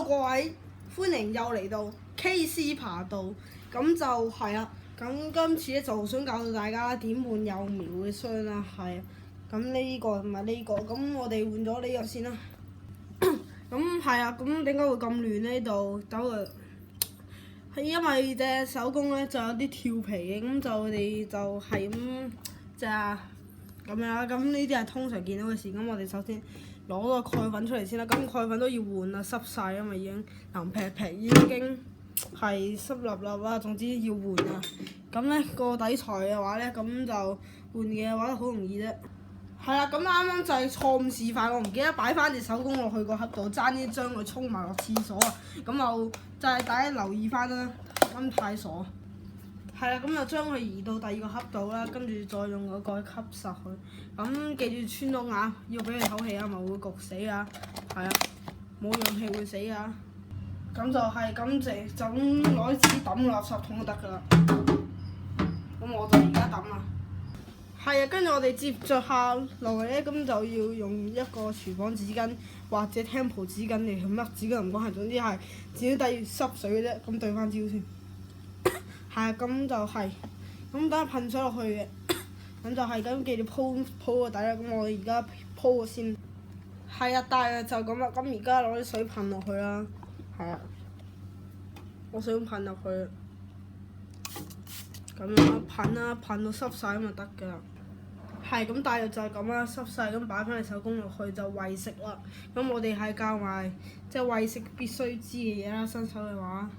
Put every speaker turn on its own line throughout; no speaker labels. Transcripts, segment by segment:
各位，歡迎又嚟到 KC 爬道，咁就係啦。咁今次咧就想教到大家點換幼苗嘅箱啦，係。咁呢個同埋呢個，咁我哋換咗呢個先啦。咁係啊，咁點解會咁亂呢度？係因為隻手工咧就有啲調皮嘅，咁就我哋就係咁就咁樣啦。咁呢啲係通常見到嘅事。咁我哋首先攞個鈣粉出嚟先啦。咁鈣粉都要換啦，濕晒，因為已經藍劈劈，已經係濕立立啦。總之要換啊。咁咧個底材嘅話咧，咁就換嘅話好容易啫。係啦，咁啱啱就係錯誤示範，我唔記得擺翻隻手工落去個盒度，爭啲將佢沖埋落廁所啊！咁就係大家留意翻啦，咁太傻。係啦，咁就將佢移到第二個盒度啦，跟住再用個蓋吸實佢。咁記住穿到眼，要俾佢唞氣啊，咪會焗死啊！係啊，冇氧氣會死啊！咁就係咁就咁攞紙抌垃圾桶就得㗎啦。咁我就而家抌啦。係啊，跟住我哋接着下落嚟咧，咁就要用一個廚房紙巾或者 Tempo 紙巾嚟去乜紙巾唔關係，總之係只要抵濕水嘅啫。咁對翻焦先。係啊，咁就係，咁等下噴水落去嘅，咁就係咁記住鋪個底啦。咁我哋而家鋪個先。係啊，大約就咁啦。咁而家攞啲水噴落去啦。係啊，我水噴入去。咁樣噴啦，噴到濕晒咁就得㗎啦。係咁，大約就係咁啦，濕晒咁擺翻隻手工落去就餵食啦。咁我哋係教埋即係餵食必須知嘅嘢啦，新手嘅話。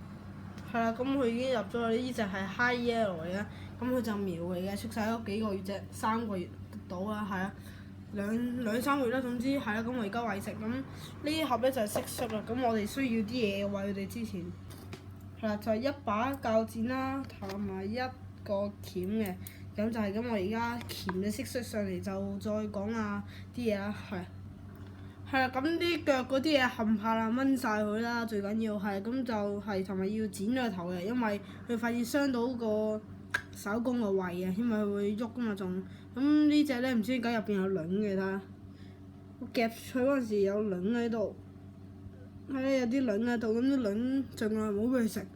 係啦，咁佢已經入咗去，呢隻係 High Yellow 嚟嘅，咁佢就苗嚟嘅，出世咗幾個月啫，3個月到啦，係啊，兩三個月啦，總之係啦。咁我而家餵食，咁呢盒咧就係蟋蟀啦。咁我哋需要啲嘢餵佢哋之前，係啦，就係一把鉸剪啦，同埋一個鉗嘅。咁就係咁，我而家鉗隻蟋蟀上嚟就再講下啲嘢啦，係。係啦，咁啲腳嗰啲嘢冚下啦，掹晒佢啦，最緊要係咁就係同埋要剪咗個頭嘅，因為佢發現傷到個手工個胃啊，因為佢會喐噶嘛仲。咁呢隻咧唔知點解入邊有卵嘅，睇下。我夾佢嗰陣時有卵喺度，係啊，有啲卵喺度，咁啲卵盡量唔好俾佢食。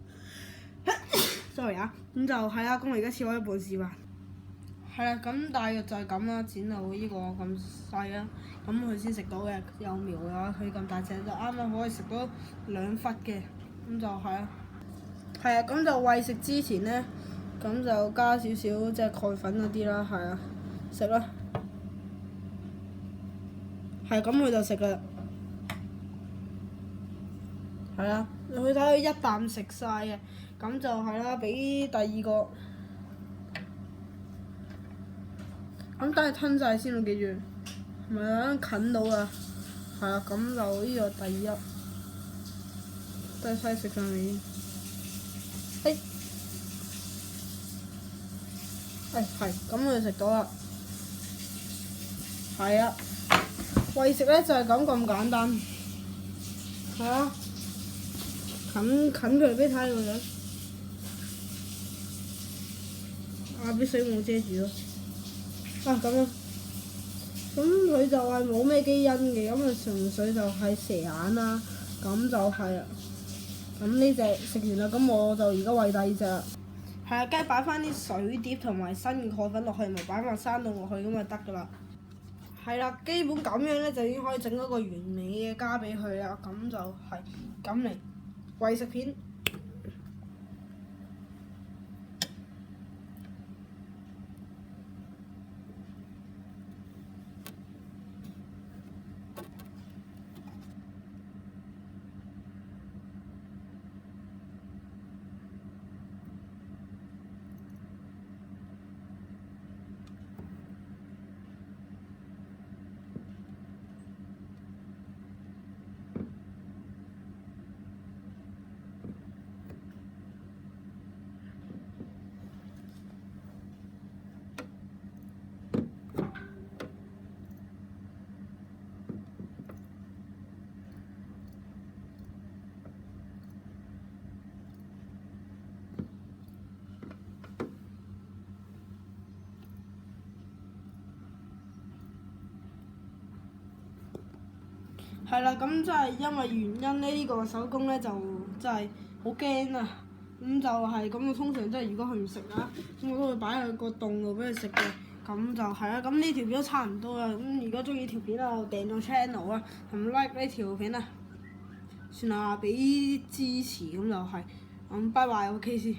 sorry 啊，咁就係啦，咁我而家切開一半試吧。係啦，咁大約就係咁啦，剪到呢個咁細啦，咁佢先食到嘅。幼苗嘅話，佢咁大隻就啱啱可以食到2忽嘅，咁就係啊。係啊，咁就餵食之前咧，咁就加少少即係鈣粉嗰啲啦，係啊，食啦。係咁，佢就食㗎啦。係啊，佢睇佢一啖食晒嘅，咁就係啦，俾第二個。咁等佢吞晒先喎，記住，唔係等近到啊。係啊，咁就呢個第一，低西食上面。係，咁佢就食到啦。係啊，餵食咧就係咁簡單。係啊，近佢俾睇個樣。俾水母遮住咯。咁樣，咁佢就係冇咩基因嘅，咁佢純粹就係蛇眼啦，咁就係啦。咁呢隻食完啦，咁我就而家餵第二隻啦。係啊，梗係擺翻啲水碟同埋新嘅鈣粉落去，咪擺埋山洞落去咁就得㗎啦。係啦，基本咁樣咧就已經可以整一個完美嘅家俾佢啦。咁就係咁嚟餵食片。係啦，咁真係因為原因咧，呢個手工咧就真係好驚啊！咁就係咁，我通常即係如果佢唔食啊，咁我都會擺喺個檔度俾佢食嘅。咁就係啦，咁呢條片都差唔多啦。咁如果中意條片啊，我訂咗 channel 啊，同 like 呢條片啊，算啦，俾支持咁就係。咁拜拜，OK 先。